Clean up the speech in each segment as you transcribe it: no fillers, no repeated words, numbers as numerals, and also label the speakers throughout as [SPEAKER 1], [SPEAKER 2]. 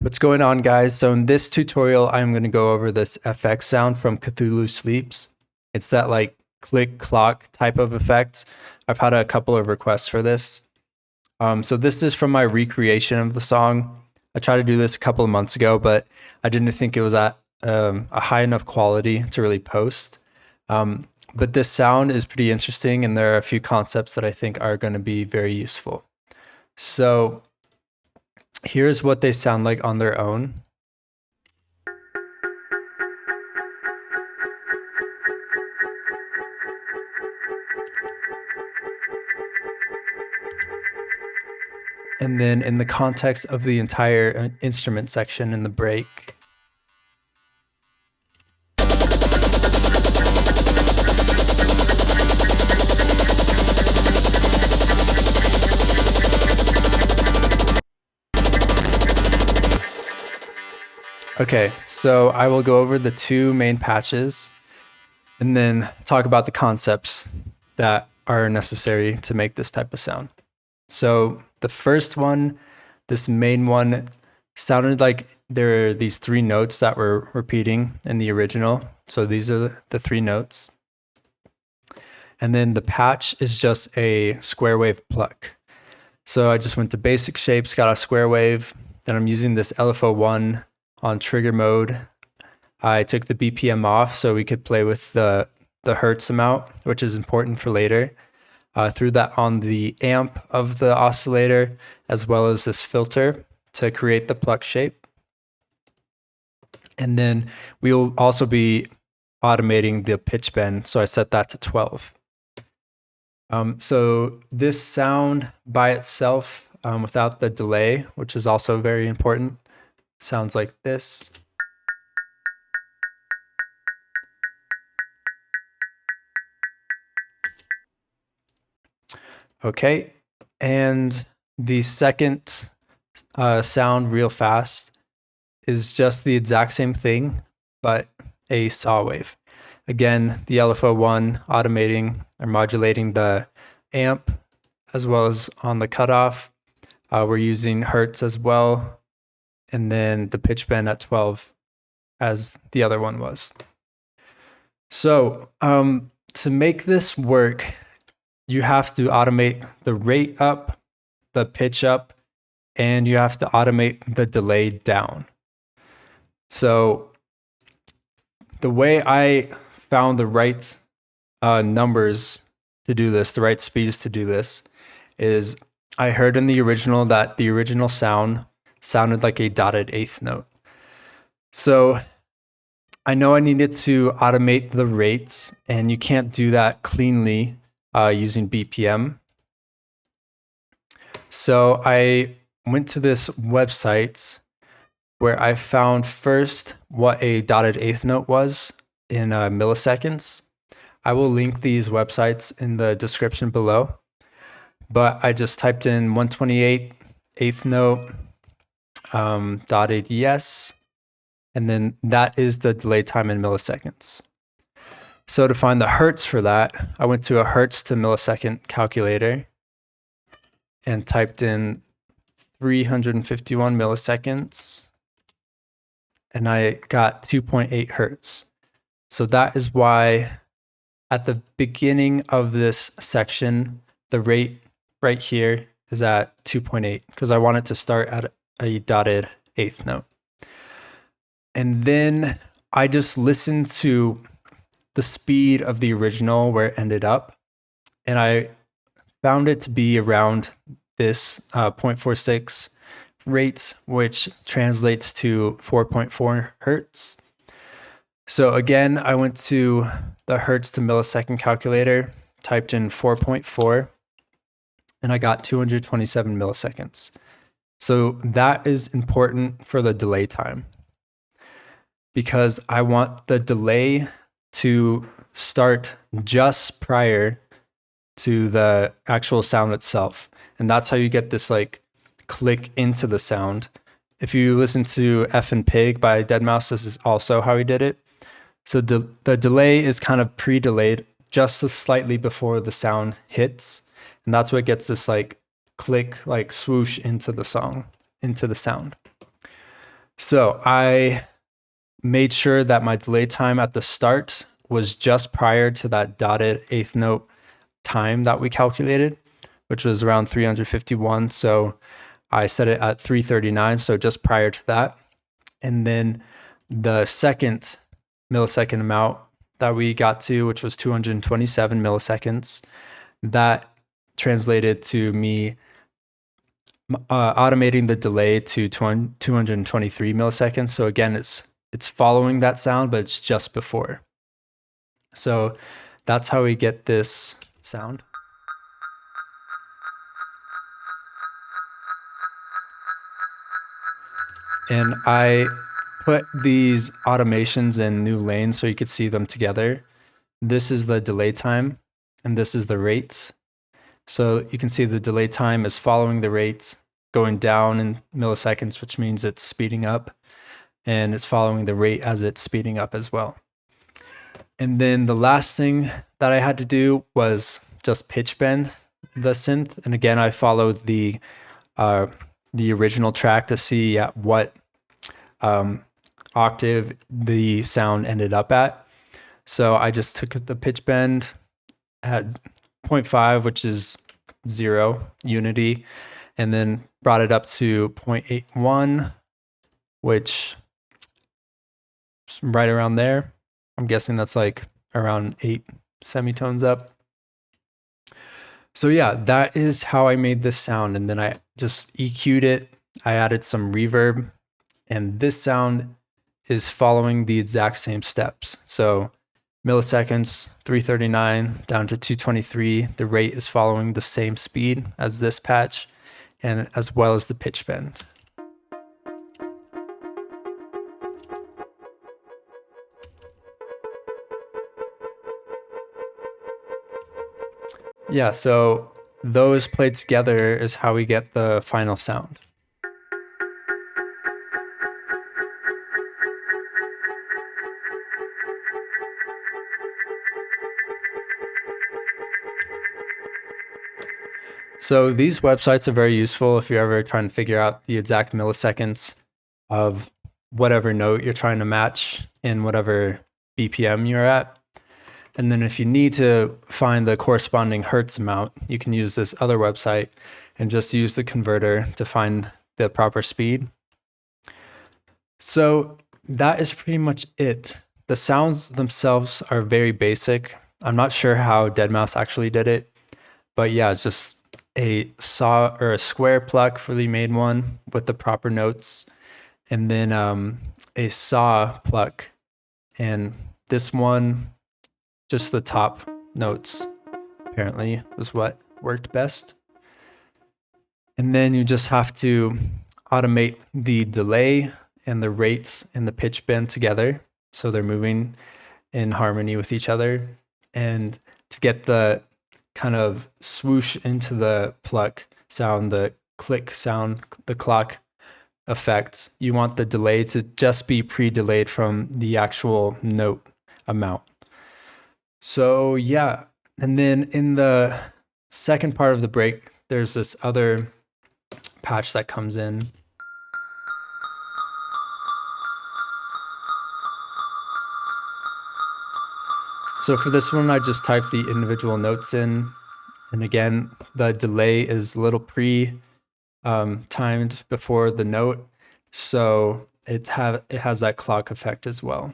[SPEAKER 1] What's going on, guys? So in this tutorial, I'm going to go over this FX sound from Cthulhu Sleeps. It's that like click clock type of effect. I've had a couple of requests for this. So this is from my recreation of the song. I tried to do this a couple of months ago, but I didn't think it was at a high enough quality to really post. But this sound is pretty interesting, and there are a few concepts that I think are going to be very useful. So here's what they sound like on their own. And then in the context of the entire instrument section in the break. Okay, so I will go over the two main patches and then talk about the concepts that are necessary to make this type of sound. So the first one, this main one, sounded like there are these three notes that were repeating in the original. So these are the three notes. And then the patch is just a square wave pluck. So I just went to basic shapes, got a square wave. Then I'm using this LFO1 on trigger mode. I took the BPM off so we could play with the Hertz amount, which is important for later. Threw that on the amp of the oscillator, as well as this filter to create the pluck shape. And then we'll also be automating the pitch bend, so I set that to 12. So this sound by itself, without the delay, which is also very important, sounds like this. Okay, and the second sound real fast is just the exact same thing, but a saw wave. Again, the LFO1 automating or modulating the amp as well as on the cutoff. We're using Hertz as well, and then the pitch bend at 12 as the other one was. So to make this work, you have to automate the rate up, the pitch up, and you have to automate the delay down. So the way I found the right numbers to do this, the right speeds to do this, is I heard in the original that the original sound sounded like a dotted eighth note. So I know I needed to automate the rates, and you can't do that cleanly using BPM. So I went to this website where I found first what a dotted eighth note was in milliseconds. I will link these websites in the description below, but I just typed in 128 eighth note dotted yes, and then that is the delay time in milliseconds. So to find the Hertz for that, I went to a Hertz to millisecond calculator and typed in 351 milliseconds, and I got 2.8 Hertz. So that is why at the beginning of this section, the rate right here is at 2.8, because I want it to start at a dotted eighth note. And then I just listened to the speed of the original where it ended up, and I found it to be around this 0.46 rate, which translates to 4.4 Hertz. So again, I went to the Hertz to millisecond calculator, typed in 4.4, and I got 227 milliseconds. So that is important for the delay time, because I want the delay to start just prior to the actual sound itself. And that's how you get this like click into the sound. If you listen to F and Pig by deadmau5, this is also how he did it. So the delay is kind of pre-delayed just slightly before the sound hits. And that's what gets this like click, like swoosh into the song, into the sound. So I made sure that my delay time at the start was just prior to that dotted eighth note time that we calculated, which was around 351. So I set it at 339, so just prior to that. And then the second millisecond amount that we got to, which was 227 milliseconds, that translated to me automating the delay to 223 milliseconds. So again, it's following that sound, but it's just before. So that's how we get this sound. And I put these automations in new lanes so you could see them together. This is the delay time, and this is the rate. So you can see the delay time is following the rate, going down in milliseconds, which means it's speeding up, and it's following the rate as it's speeding up as well. And then the last thing that I had to do was just pitch bend the synth. And again, I followed the original track to see at what octave the sound ended up at. So I just took the pitch bend at 0.5, which is 0 unity, and then brought it up to 0.81, which is right around there. I'm guessing that's like around 8 semitones up. So yeah, that is how I made this sound. And then I just EQ'd it. I added some reverb, and this sound is following the exact same steps. So milliseconds, 339 down to 223. The rate is following the same speed as this patch, and as well as the pitch bend. Yeah, so those played together is how we get the final sound. So these websites are very useful if you're ever trying to figure out the exact milliseconds of whatever note you're trying to match in whatever BPM you're at. And then if you need to find the corresponding Hertz amount, you can use this other website and just use the converter to find the proper speed. So that is pretty much it. The sounds themselves are very basic. I'm not sure how deadmau5 actually did it, but yeah, it's just a saw or a square pluck, fully made one with the proper notes, and then a saw pluck, and this one, just the top notes apparently was what worked best. And then you just have to automate the delay and the rates and the pitch bend together so they're moving in harmony with each other. And to get the kind of swoosh into the pluck sound, the click sound, the clock effect, you want the delay to just be pre-delayed from the actual note amount. So yeah, and then in the second part of the break, there's this other patch that comes in. So for this one, I just typed the individual notes in. And again, the delay is a little timed before the note. So it has that clock effect as well.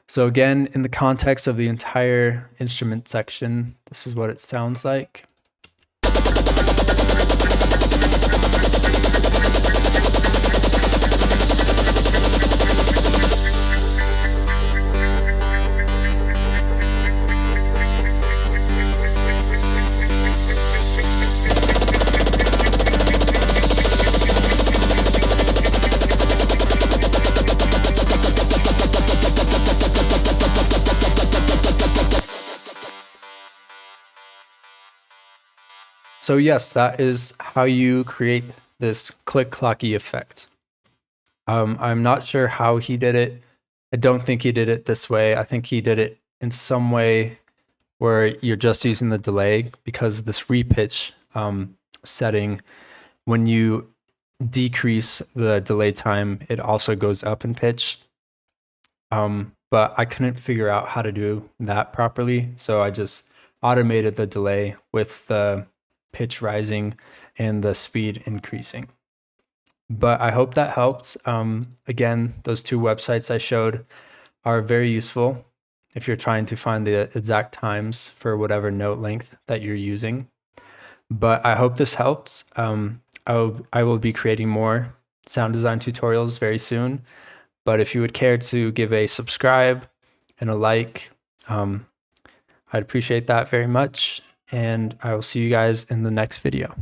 [SPEAKER 1] So again, in the context of the entire instrument section, this is what it sounds like. So yes, that is how you create this click-clocky effect. I'm not sure how he did it. I don't think he did it this way. I think he did it in some way where you're just using the delay, because this repitch setting, when you decrease the delay time, it also goes up in pitch. But I couldn't figure out how to do that properly, so I just automated the delay with the pitch rising and the speed increasing. But I hope that helped. Again, those two websites I showed are very useful if you're trying to find the exact times for whatever note length that you're using. But I hope this helps. I will be creating more sound design tutorials very soon. But if you would care to give a subscribe and a like, I'd appreciate that very much. And I will see you guys in the next video.